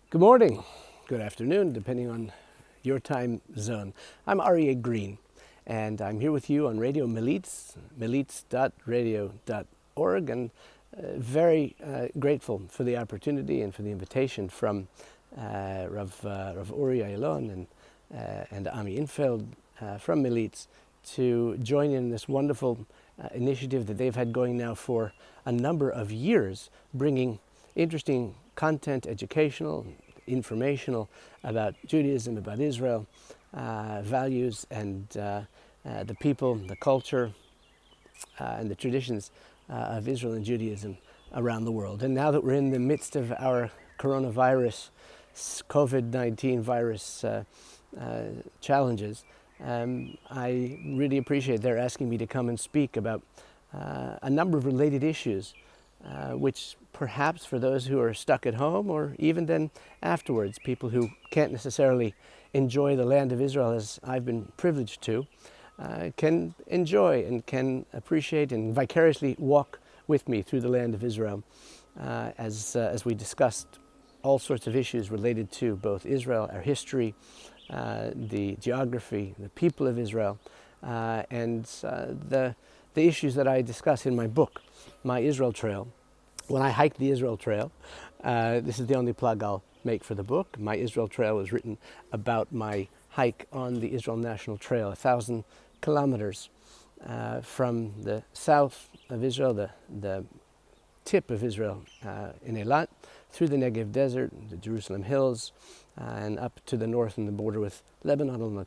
Good morning, good afternoon, depending on your time zone. I'm Aryeh Green, and I'm here with you on Radio Militz, militz.radio.org, and very grateful for the opportunity and for the invitation from Rav Uri Ayalon and Ami Infeld from Militz to join in this wonderful initiative that they've had going now for a number of years, bringing interesting content, educational, informational about Judaism, about Israel, values, and the people, the culture, and the traditions of Israel and Judaism around the world. And now that we're in the midst of our coronavirus, COVID-19 virus challenges, I really appreciate their asking me to come and speak about a number of related issues, which perhaps for those who are stuck at home, or even then afterwards, people who can't necessarily enjoy the land of Israel as I've been privileged to, can enjoy and can appreciate and vicariously walk with me through the land of Israel as we discussed all sorts of issues related to both Israel, our history, the geography, the people of Israel, and the issues that I discuss in my book, My Israel Trail. When I hiked the Israel Trail, this is the only plug I'll make for the book. My Israel Trail was written about my hike on the Israel National Trail, 1,000 kilometers from the south of Israel, the tip of Israel in Eilat, through the Negev Desert, the Jerusalem Hills, and up to the north and the border with Lebanon along the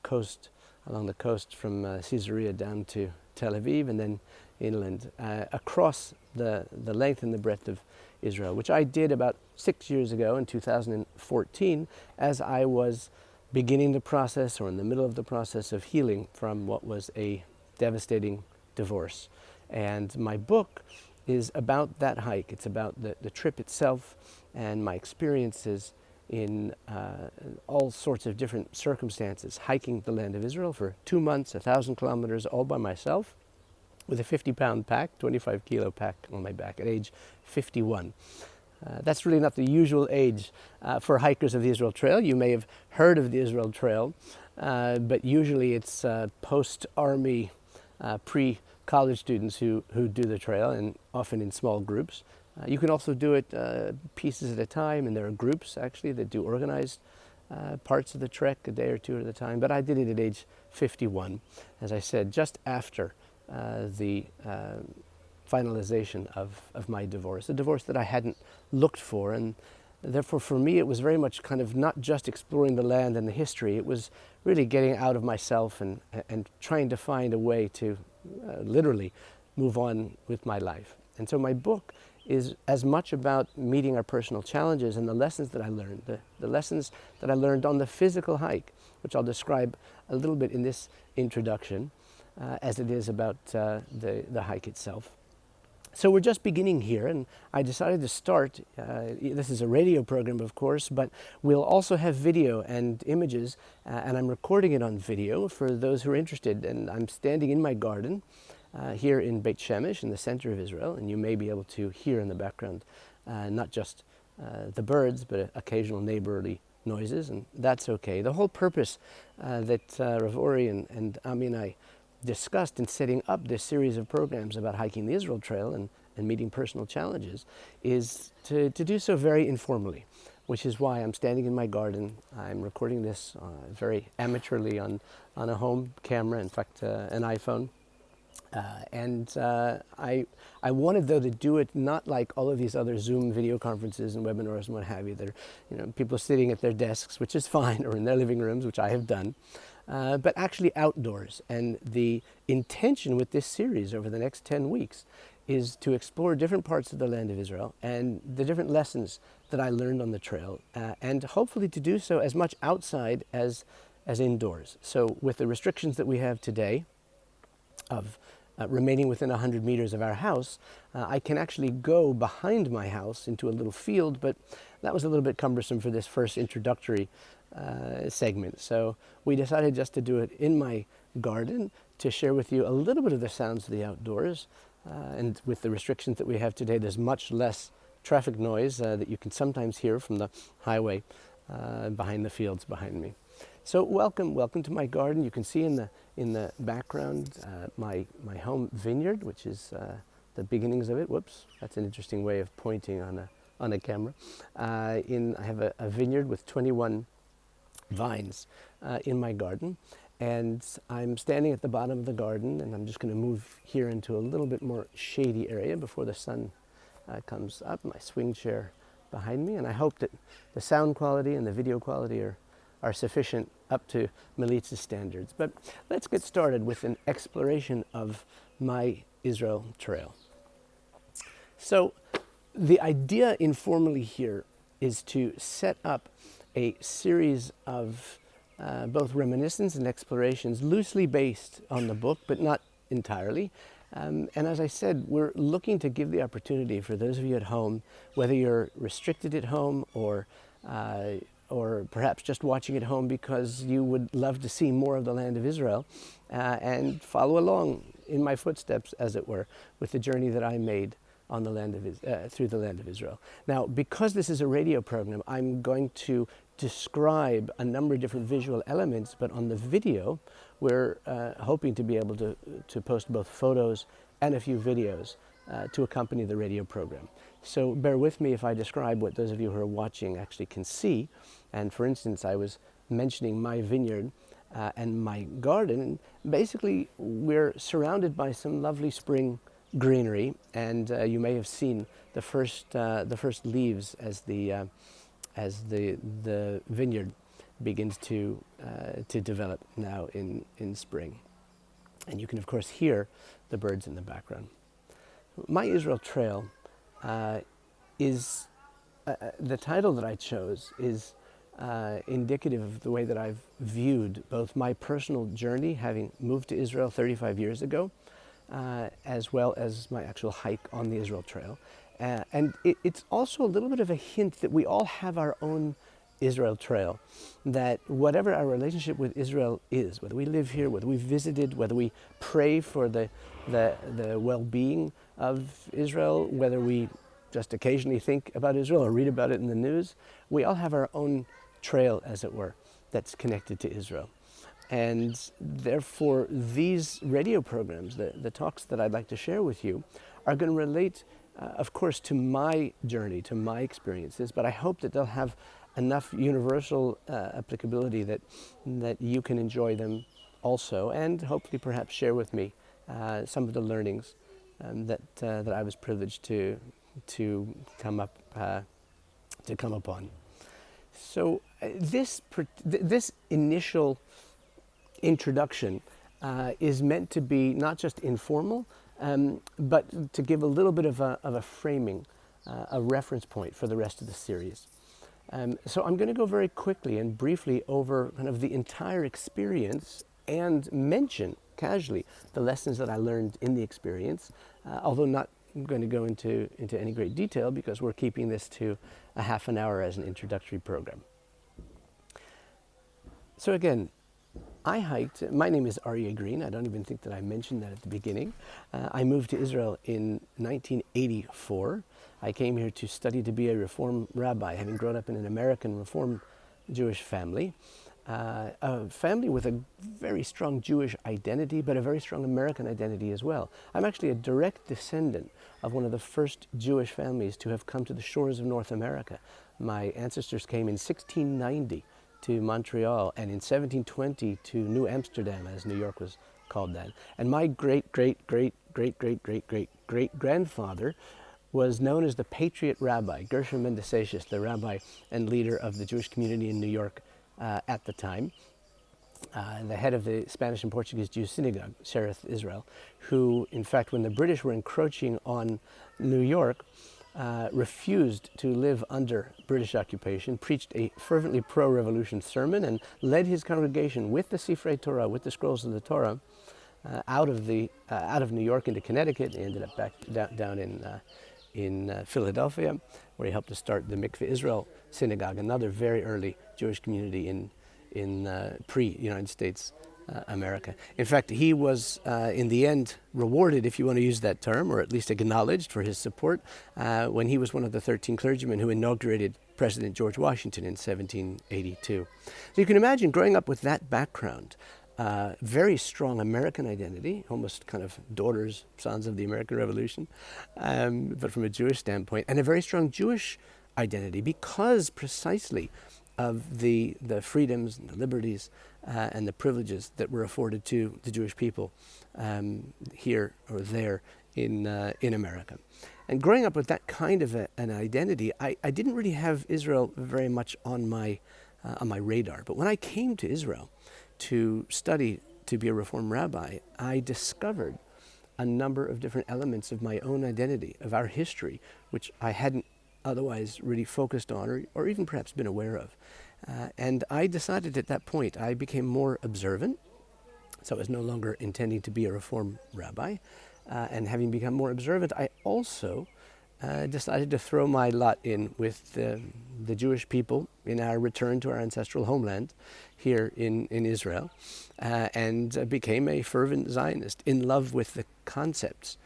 coast from Caesarea down to Tel Aviv, and then inland across the length and the breadth of Israel, which I did about 6 years ago in 2014 as I was beginning the process, or in the middle of the process, of healing from what was a devastating divorce. And my book is about that hike. It's about the trip itself and my experiences in all sorts of different circumstances, hiking the land of Israel for 2 months, 1,000 kilometers, all by myself, with a 50-pound pack, 25-kilo pack on my back at age 51. That's really not the usual age for hikers of the Israel Trail. You may have heard of the Israel Trail, but usually it's post-army, pre-college students who do the trail, and often in small groups. You can also do it pieces at a time, and there are groups actually that do organized parts of the trek a day or two at a time. But I did it at age 51, as I said, just after the finalization of my divorce, a divorce that I hadn't looked for. And therefore, for me, it was very much kind of not just exploring the land and the history. It was really getting out of myself and trying to find a way to literally move on with my life. And so my book is as much about meeting our personal challenges and the lessons that I learned, the lessons that I learned on the physical hike, which I'll describe a little bit in this introduction, as it is about the hike itself. So we're just beginning here, and I decided to start, this is a radio program of course, but we'll also have video and images, and I'm recording it on video for those who are interested. And I'm standing in my garden here in Beit Shemesh, in the center of Israel, and you may be able to hear in the background not just the birds, but occasional neighborly noises, and that's okay. The whole purpose that Rav Uri and Ami and I discussed in setting up this series of programs about hiking the Israel Trail and meeting personal challenges is to do so very informally, which is why I'm standing in my garden. I'm recording this very amateurly on a home camera, in fact an iPhone. I wanted, though, to do it not like all of these other Zoom video conferences and webinars and what have you. That are, people sitting at their desks, which is fine, or in their living rooms, which I have done, but actually outdoors. And the intention with this series over the next 10 weeks is to explore different parts of the land of Israel and the different lessons that I learned on the trail, and hopefully to do so as much outside as indoors. So with the restrictions that we have today of remaining within 100 meters of our house, I can actually go behind my house into a little field, but that was a little bit cumbersome for this first introductory segment. So we decided just to do it in my garden to share with you a little bit of the sounds of the outdoors. And with the restrictions that we have today, there's much less traffic noise that you can sometimes hear from the highway behind the fields behind me. So welcome to my garden. You can see in the background my home vineyard, which is the beginnings of it. Whoops, that's an interesting way of pointing on a camera. I have a vineyard with 21 vines in my garden, and I'm standing at the bottom of the garden, and I'm just going to move here into a little bit more shady area before the sun comes up. My swing chair behind me, and I hope that the sound quality and the video quality are sufficient up to Militz's standards. But let's get started with an exploration of my Israel trail. So the idea informally here is to set up a series of both reminiscence and explorations loosely based on the book, but not entirely. And as I said, we're looking to give the opportunity for those of you at home, whether you're restricted at home or perhaps just watching at home because you would love to see more of the land of Israel and follow along in my footsteps, as it were, with the journey that I made on the land of through the land of Israel. Now, because this is a radio program, I'm going to describe a number of different visual elements, but on the video, we're hoping to be able to post both photos and a few videos to accompany the radio program. So bear with me if I describe what those of you who are watching actually can see. And for instance, I was mentioning my vineyard and my garden. Basically, we're surrounded by some lovely spring greenery, and you may have seen the first leaves as the vineyard begins to develop now in spring. And you can of course hear the birds in the background. My Israel Trail is the title that I chose is indicative of the way that I've viewed both my personal journey, having moved to Israel 35 years ago, as well as my actual hike on the Israel Trail. And it's also a little bit of a hint that we all have our own Israel Trail, that whatever our relationship with Israel is, whether we live here, whether we visited, whether we pray for the well-being of Israel, whether we just occasionally think about Israel or read about it in the news, we all have our own trail, as it were, that's connected to Israel. And therefore, these radio programs, the talks that I'd like to share with you, are going to relate, of course, to my journey, to my experiences, but I hope that they'll have enough universal applicability that you can enjoy them also, and hopefully perhaps share with me some of the learnings that I was privileged to come upon. So this initial introduction is meant to be not just informal, but to give a little bit of a framing, a reference point for the rest of the series. So I'm going to go very quickly and briefly over kind of the entire experience and mention casually the lessons that I learned in the experience, although not going to go into any great detail because we're keeping this to a half an hour as an introductory program. So again, I hiked. My name is Aryeh Green. I don't even think that I mentioned that at the beginning. I moved to Israel in 1984. I came here to study to be a Reform rabbi, having grown up in an American Reform Jewish family, a family with a very strong Jewish identity, but a very strong American identity as well. I'm actually a direct descendant of one of the first Jewish families to have come to the shores of North America. My ancestors came in 1690 to Montreal, and in 1720 to New Amsterdam, as New York was called then. And my great-great-great-great-great-great-great-grandfather was known as the Patriot Rabbi, Gershom Mendeseus, the rabbi and leader of the Jewish community in New York at the time, the head of the Spanish and Portuguese Jewish synagogue, Shereth Israel, who, in fact, when the British were encroaching on New York, refused to live under British occupation, preached a fervently pro-revolution sermon, and led his congregation with the Sifrei Torah, with the scrolls of the Torah, out of New York into Connecticut. He ended up back down in Philadelphia, where he helped to start the Mikveh Israel synagogue, another very early Jewish community in pre-United States America. In fact, he was, in the end, rewarded, if you want to use that term, or at least acknowledged for his support, when he was one of the 13 clergymen who inaugurated President George Washington in 1782. So you can imagine growing up with that background, very strong American identity, almost kind of daughters, sons of the American Revolution, but from a Jewish standpoint, and a very strong Jewish identity because precisely of the freedoms and the liberties and the privileges that were afforded to the Jewish people here or there in America. And growing up with that kind of an identity, I didn't really have Israel very much on my radar. But when I came to Israel to study to be a Reform rabbi, I discovered a number of different elements of my own identity, of our history, which I hadn't otherwise really focused on or even perhaps been aware of. And I decided at that point I became more observant, so I was no longer intending to be a Reform rabbi. And having become more observant, I also decided to throw my lot in with the Jewish people in our return to our ancestral homeland here in Israel, and became a fervent Zionist in love with the concepts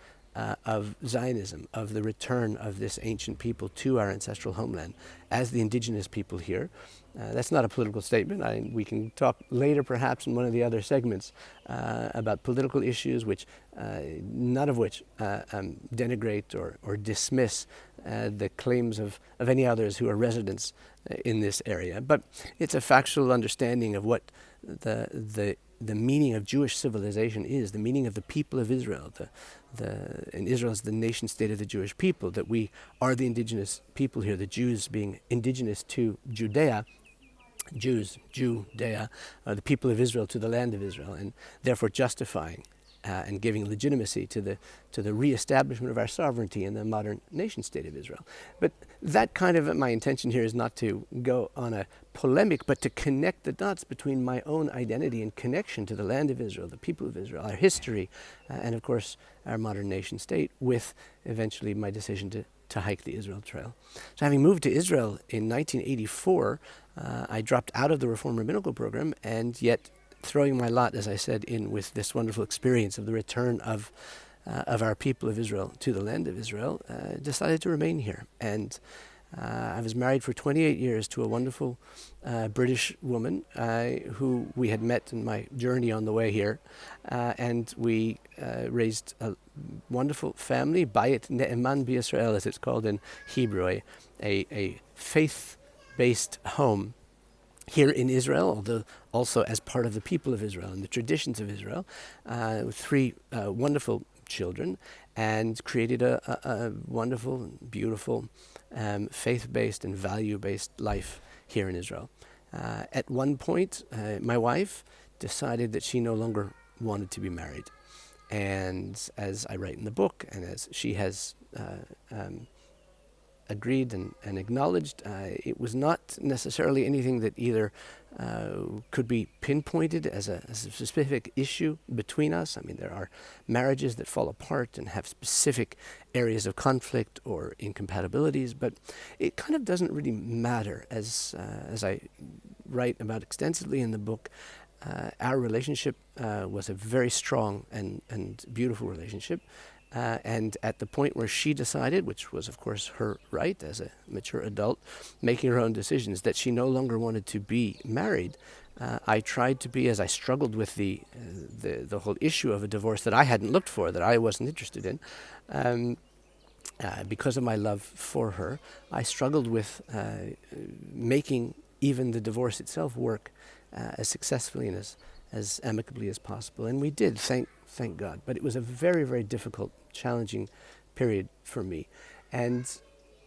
of Zionism, of the return of this ancient people to our ancestral homeland as the indigenous people here. That's not a political statement. We can talk later perhaps in one of the other segments about political issues, which none of which denigrate or dismiss the claims of any others who are residents in this area. But it's a factual understanding of what the meaning of Jewish civilization is, the meaning of the people of Israel. And Israel is the nation state of the Jewish people, that we are the indigenous people here, the Jews being indigenous to Judea, Judea, the people of Israel to the land of Israel, and therefore justifying and giving legitimacy to the reestablishment of our sovereignty in the modern nation state of Israel. But that kind of, my intention here is not to go on a polemic, but to connect the dots between my own identity and connection to the land of Israel, the people of Israel, our history, and of course our modern nation state, with eventually my decision to hike the Israel Trail. So having moved to Israel in 1984, I dropped out of the Reform Rabbinical program, and yet throwing my lot, as I said, in with this wonderful experience of the return of our people of Israel to the land of Israel, decided to remain here. And I was married for 28 years to a wonderful British woman who we had met in my journey on the way here. And we raised a wonderful family, Bayit Ne'eman B'Yisrael, as it's called in Hebrew, a faith-based home here in Israel, although also as part of the people of Israel and the traditions of Israel, with three wonderful children, and created a wonderful, beautiful, faith-based and value-based life here in Israel. At one point, my wife decided that she no longer wanted to be married. And as I write in the book, and as she has agreed and acknowledged, it was not necessarily anything that either could be pinpointed as a specific issue between us. I mean, there are marriages that fall apart and have specific areas of conflict or incompatibilities, but it kind of doesn't really matter. As I write about extensively in the book, our relationship was a very strong and beautiful relationship. And at the point where she decided, which was of course her right as a mature adult, making her own decisions, that she no longer wanted to be married, I tried to be, as I struggled with the whole issue of a divorce that I hadn't looked for, that I wasn't interested in, because of my love for her, I struggled with making even the divorce itself work as successfully and as amicably as possible. And we did, thank God. But it was a very, very difficult, challenging period for me. And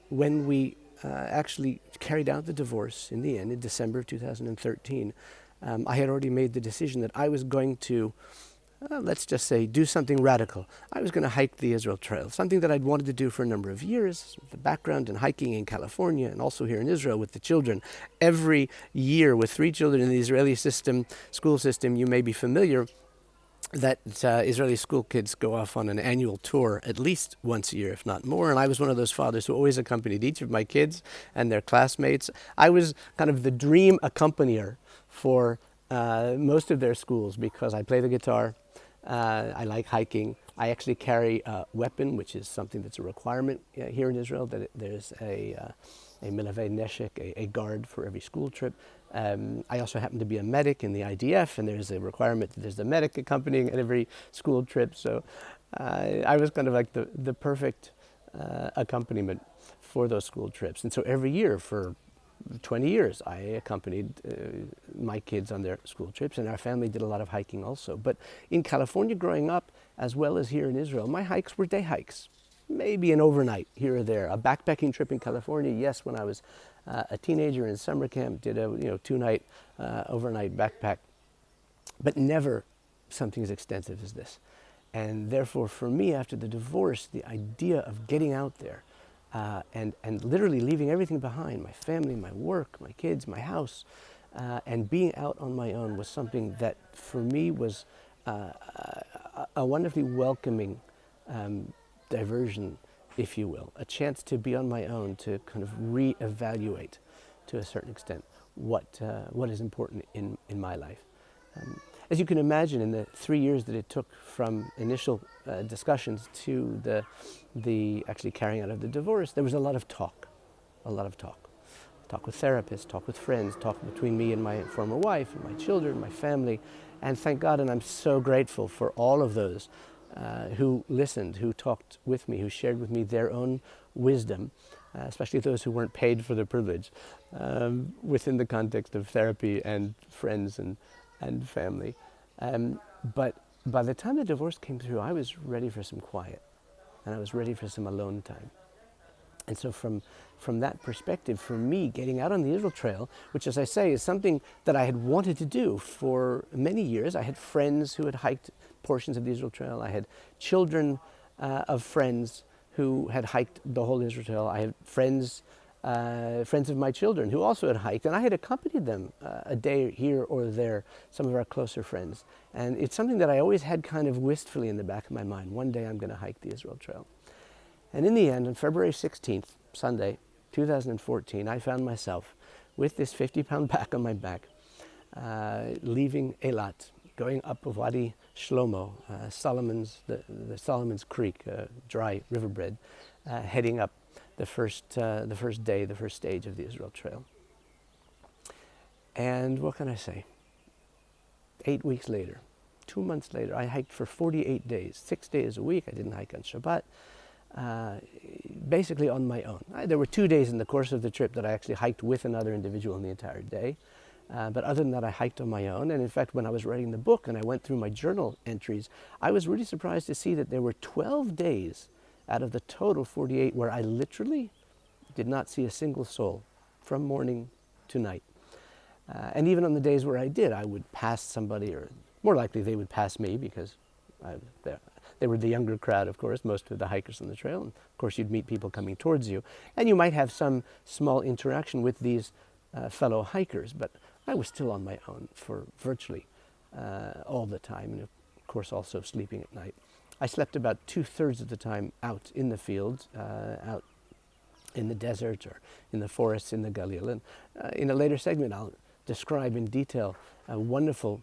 when we actually carried out the divorce in the end, in December of 2013, I had already made the decision that I was going to, let's just say, do something radical. I was going to hike the Israel Trail, something that I'd wanted to do for a number of years, the background in hiking in California and also here in Israel with the children. Every year with 3 children in the Israeli school system, you may be familiar that Israeli school kids go off on an annual tour at least once a year, if not more. And I was one of those fathers who always accompanied each of my kids and their classmates. I was kind of the dream accompanier for most of their schools because I play the guitar. I like hiking. I actually carry a weapon, which is something that's a requirement here in Israel, that there's a milaveh neshek, a guard for every school trip. I also happen to be a medic in the IDF, and there's a requirement that there's a medic accompanying at every school trip. So I was kind of like the perfect accompaniment for those school trips. And so every year for 20 years, I accompanied my kids on their school trips, and our family did a lot of hiking also. But in California growing up, as well as here in Israel, my hikes were day hikes, maybe an overnight here or there. A backpacking trip in California, yes, when I was a teenager in summer camp, did a 2-night overnight backpack, but never something as extensive as this. And therefore, for me, after the divorce, the idea of getting out there and literally leaving everything behind, my family, my work, my kids, my house, and being out on my own was something that for me was a wonderfully welcoming diversion, if you will, a chance to be on my own, to kind of reevaluate to a certain extent what is important in my life. As you can imagine, in the 3 years that it took from initial discussions to the actually carrying out of the divorce, there was a lot of talk. Talk with therapists, talk with friends, talk between me and my former wife, and my children, my family. And thank God, and I'm so grateful for all of those who listened, who talked with me, who shared with me their own wisdom, especially those who weren't paid for their privilege, within the context of therapy and friends and family. But by the time the divorce came through, I was ready for some quiet, and I was ready for some alone time. And so from that perspective, for me, getting out on the Israel Trail, which, as I say, is something that I had wanted to do for many years. I had friends who had hiked portions of the Israel Trail. I had children of friends who had hiked the whole Israel Trail. I had friends of my children who also had hiked, and I had accompanied them a day here or there, some of our closer friends. And it's something that I always had kind of wistfully in the back of my mind. One day I'm going to hike the Israel Trail. And in the end, on February 16th, Sunday, 2014, I found myself with this 50-pound pack on my back, leaving Eilat, going up Wadi Shlomo, the Solomon's Creek, dry riverbed, heading up the first day, the first stage of the Israel Trail. And what can I say? 8 weeks later, 2 months later, I hiked for 48 days, 6 days a week. I didn't hike on Shabbat. Basically on my own. There were 2 days in the course of the trip that I actually hiked with another individual in the entire day. But other than that, I hiked on my own. And in fact, when I was writing the book and I went through my journal entries, I was really surprised to see that there were 12 days out of the total 48 where I literally did not see a single soul from morning to night. And even on the days where I did, I would pass somebody, or more likely they would pass me, because they were the younger crowd, of course, most of the hikers on the trail. And of course, you'd meet people coming towards you. And you might have some small interaction with these fellow hikers, but I was still on my own for virtually all the time, and of course also sleeping at night. I slept about 2/3 of the time out in the fields, out in the desert or in the forests in the Galil. And in a later segment, I'll describe in detail a wonderful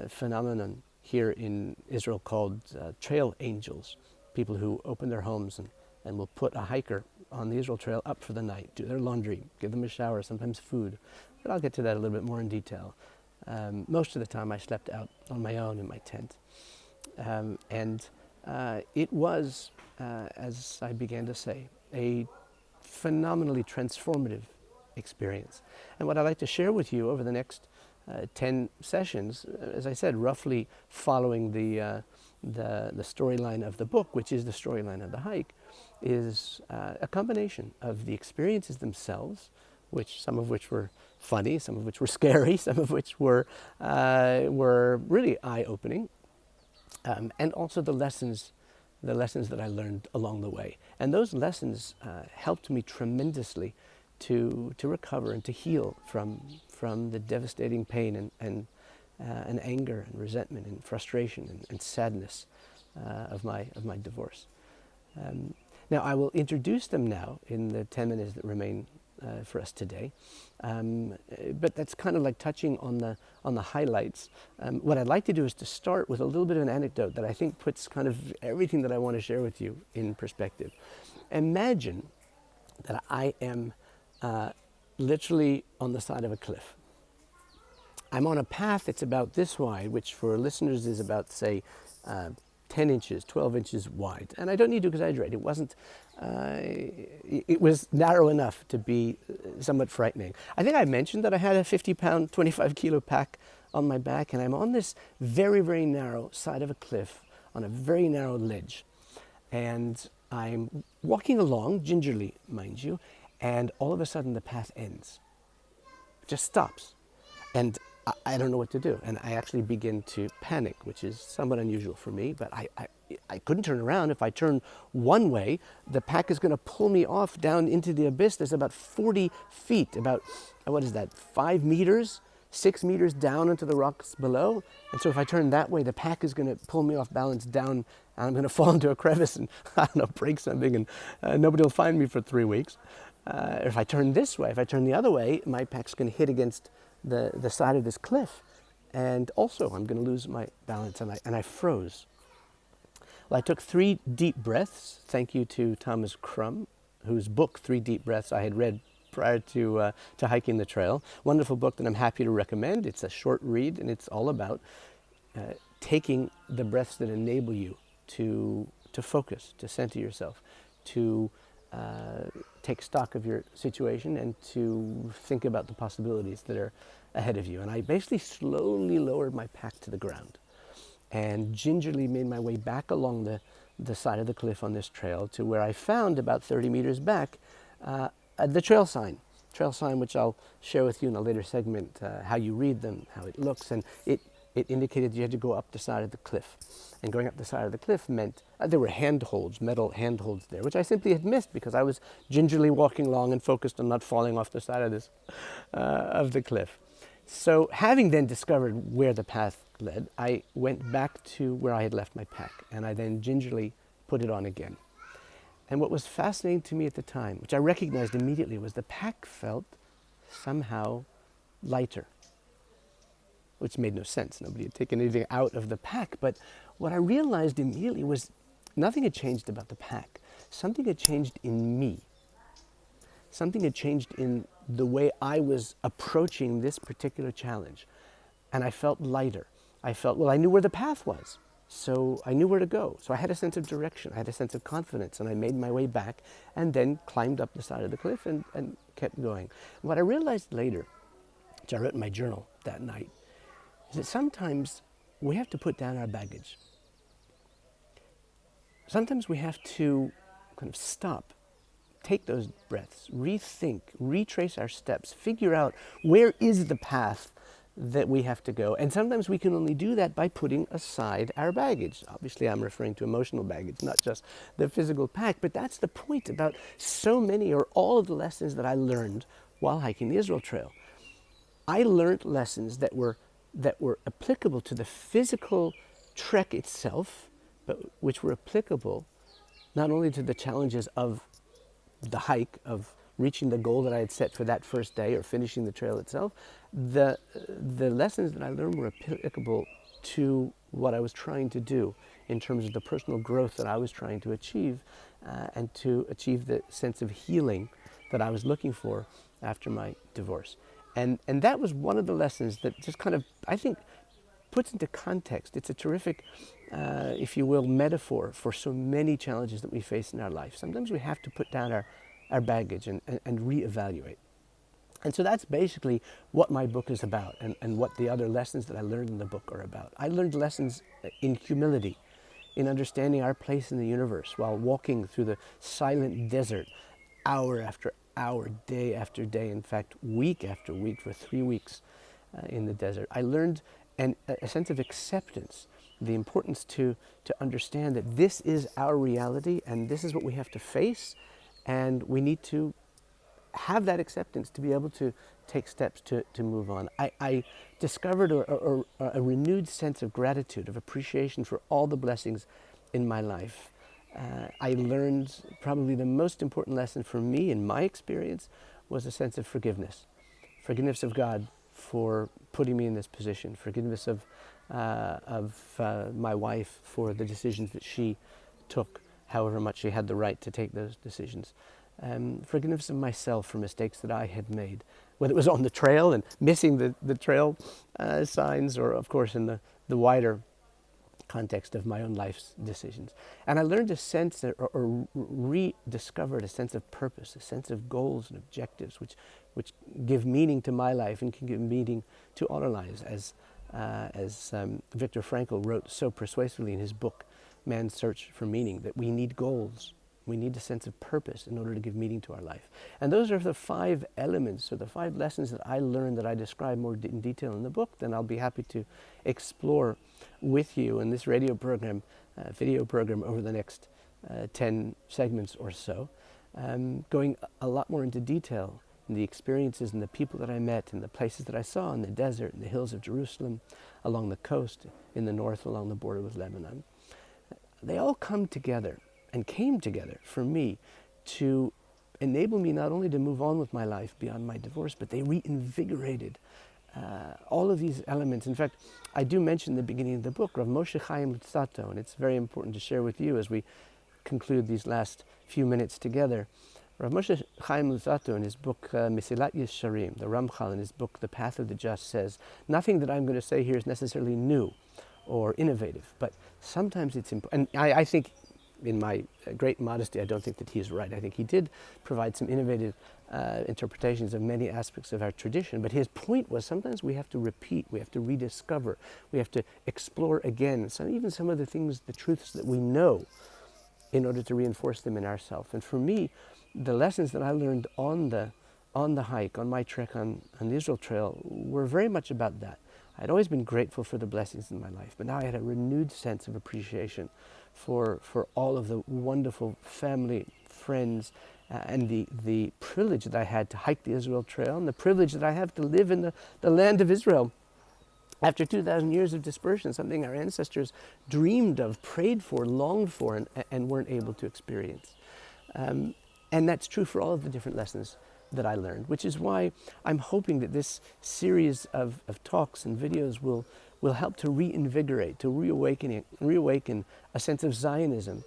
phenomenon here in Israel called trail angels, people who open their homes and will put a hiker on the Israel Trail up for the night, do their laundry, give them a shower, sometimes food. But I'll get to that a little bit more in detail. Most of the time I slept out on my own in my tent. And it was, as I began to say, a phenomenally transformative experience. And what I'd like to share with you over the next 10 sessions, as I said, roughly following the storyline of the book, which is the storyline of the hike, is a combination of the experiences themselves, some of which were funny, some of which were scary, some of which were really eye-opening, and also the lessons that I learned along the way. And those lessons helped me tremendously to recover and to heal from the devastating pain and anger and resentment and frustration and sadness of my divorce. Now I will introduce them now in the 10 minutes that remain for us today. But that's kind of like touching on the highlights. What I'd like to do is to start with a little bit of an anecdote that I think puts kind of everything that I want to share with you in perspective. Imagine that I am literally on the side of a cliff. I'm on a path that's about this wide, which for listeners is about, say, 10 inches, 12 inches wide. And I don't need to exaggerate. It wasn't, it was narrow enough to be somewhat frightening. I think I mentioned that I had a 50-pound, 25-kilo pack on my back, and I'm on this very, very narrow side of a cliff on a very narrow ledge. And I'm walking along, gingerly, mind you, and all of a sudden the path ends. It just stops. And I don't know what to do. And I actually begin to panic, which is somewhat unusual for me, but I couldn't turn around. If I turn one way, the pack is going to pull me off down into the abyss. There's about 40 feet, about, what is that, 5 meters, 6 meters down into the rocks below. And so if I turn that way, the pack is going to pull me off balance down, and I'm going to fall into a crevice and, I don't know, break something, and nobody will find me for 3 weeks. If I turn this way, if I turn the other way, my pack's going to hit against the side of this cliff, and also I'm going to lose my balance, and I froze. Well, I took 3 deep breaths. Thank you to Thomas Crum, whose book 3 Deep Breaths I had read prior to hiking the trail. Wonderful book that I'm happy to recommend. It's a short read, and it's all about taking the breaths that enable you to focus, to center yourself, to take stock of your situation, and to think about the possibilities that are ahead of you. And I basically slowly lowered my pack to the ground and gingerly made my way back along the side of the cliff on this trail to where I found about 30 meters back the trail sign which I'll share with you in a later segment, how you read them, how it looks, and it indicated you had to go up the side of the cliff. And going up the side of the cliff meant there were handholds, metal handholds there, which I simply had missed because I was gingerly walking along and focused on not falling off the side of this of the cliff. So having then discovered where the path led, I went back to where I had left my pack, and I then gingerly put it on again. And what was fascinating to me at the time, which I recognized immediately, was the pack felt somehow lighter, which made no sense. Nobody had taken anything out of the pack. But what I realized immediately was nothing had changed about the pack. Something had changed in me. Something had changed in the way I was approaching this particular challenge. And I felt lighter. I felt, well, I knew where the path was. So I knew where to go. So I had a sense of direction. I had a sense of confidence. And I made my way back and then climbed up the side of the cliff and kept going. And what I realized later, which I wrote in my journal that night, is that sometimes we have to put down our baggage. Sometimes we have to kind of stop, take those breaths, rethink, retrace our steps, figure out where is the path that we have to go. And sometimes we can only do that by putting aside our baggage. Obviously, I'm referring to emotional baggage, not just the physical pack, but that's the point about so many or all of the lessons that I learned while hiking the Israel Trail. I learned lessons that were applicable to the physical trek itself, but which were applicable not only to the challenges of the hike, of reaching the goal that I had set for that first day or finishing the trail itself. The lessons that I learned were applicable to what I was trying to do in terms of the personal growth that I was trying to achieve, and to achieve the sense of healing that I was looking for after my divorce. And that was one of the lessons that just kind of, I think, puts into context. It's a terrific, if you will, metaphor for so many challenges that we face in our life. Sometimes we have to put down our baggage and reevaluate. And so that's basically what my book is about, and what the other lessons that I learned in the book are about. I learned lessons in humility, in understanding our place in the universe while walking through the silent desert, hour after hour, day after day, in fact, week after week, for 3 weeks in the desert. I learned a sense of acceptance, the importance to understand that this is our reality and this is what we have to face, and we need to have that acceptance to be able to take steps to move on. I discovered a renewed sense of gratitude, of appreciation for all the blessings in my life. I learned probably the most important lesson for me in my experience was a sense of forgiveness. Forgiveness of God for putting me in this position. Forgiveness of my wife for the decisions that she took, however much she had the right to take those decisions. Forgiveness of myself for mistakes that I had made, whether it was on the trail and missing the trail signs, or of course in the wider context of my own life's decisions. And I learned a sense, or rediscovered a sense of purpose, a sense of goals and objectives, which give meaning to my life and can give meaning to all our lives, as Viktor Frankl wrote so persuasively in his book, Man's Search for Meaning, that we need goals. We need a sense of purpose in order to give meaning to our life. And those are the 5 elements, or the 5 lessons that I learned, that I describe more in detail in the book. Then I'll be happy to explore with you in this radio program, video program, over the next 10 segments or so, going a lot more into detail in the experiences and the people that I met, and the places that I saw in the desert, in the hills of Jerusalem, along the coast, in the north, along the border with Lebanon. They all come together and came together for me to enable me not only to move on with my life beyond my divorce, but they reinvigorated all of these elements. In fact, I do mention in the beginning of the book Rav Moshe Chaim Luzzatto, and it's very important to share with you as we conclude these last few minutes together. Rav Moshe Chaim Luzzatto, in his book Mesilat Yesharim, the Ramchal in his book The Path of the Just, says, nothing that I'm going to say here is necessarily new or innovative, but sometimes it's important. And I think, in my great modesty, I don't think that he's right. I think he did provide some innovative interpretations of many aspects of our tradition, but his point was sometimes we have to repeat, we have to rediscover, we have to explore again, even some of the things, the truths that we know, in order to reinforce them in ourselves. And for me, the lessons that I learned on the hike, on my trek on the Israel Trail, were very much about that. I'd always been grateful for the blessings in my life, but now I had a renewed sense of appreciation for all of the wonderful family, friends, and the privilege that I had to hike the Israel Trail, and the privilege that I have to live in the land of Israel after 2,000 years of dispersion, something our ancestors dreamed of, prayed for, longed for, and weren't able to experience. And that's true for all of the different lessons that I learned, which is why I'm hoping that this series of talks and videos will help to reinvigorate, to reawaken a sense of Zionism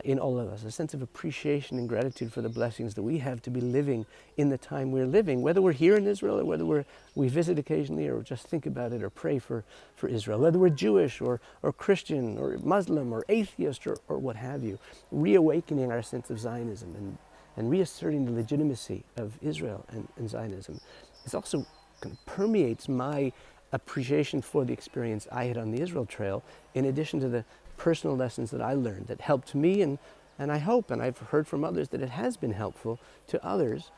in all of us, a sense of appreciation and gratitude for the blessings that we have to be living in the time we're living, whether we're here in Israel or whether we visit occasionally or just think about it or pray for Israel, whether we're Jewish or Christian or Muslim or atheist or what have you, reawakening our sense of Zionism and reasserting the legitimacy of Israel and Zionism. This also kind of permeates my appreciation for the experience I had on the Israel Trail, in addition to the personal lessons that I learned that helped me, and I hope, and I've heard from others, that it has been helpful to others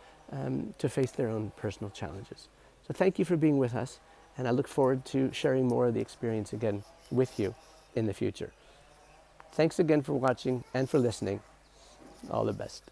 to face their own personal challenges. So thank you for being with us, and I look forward to sharing more of the experience again with you in the future. Thanks again for watching and for listening. All the best.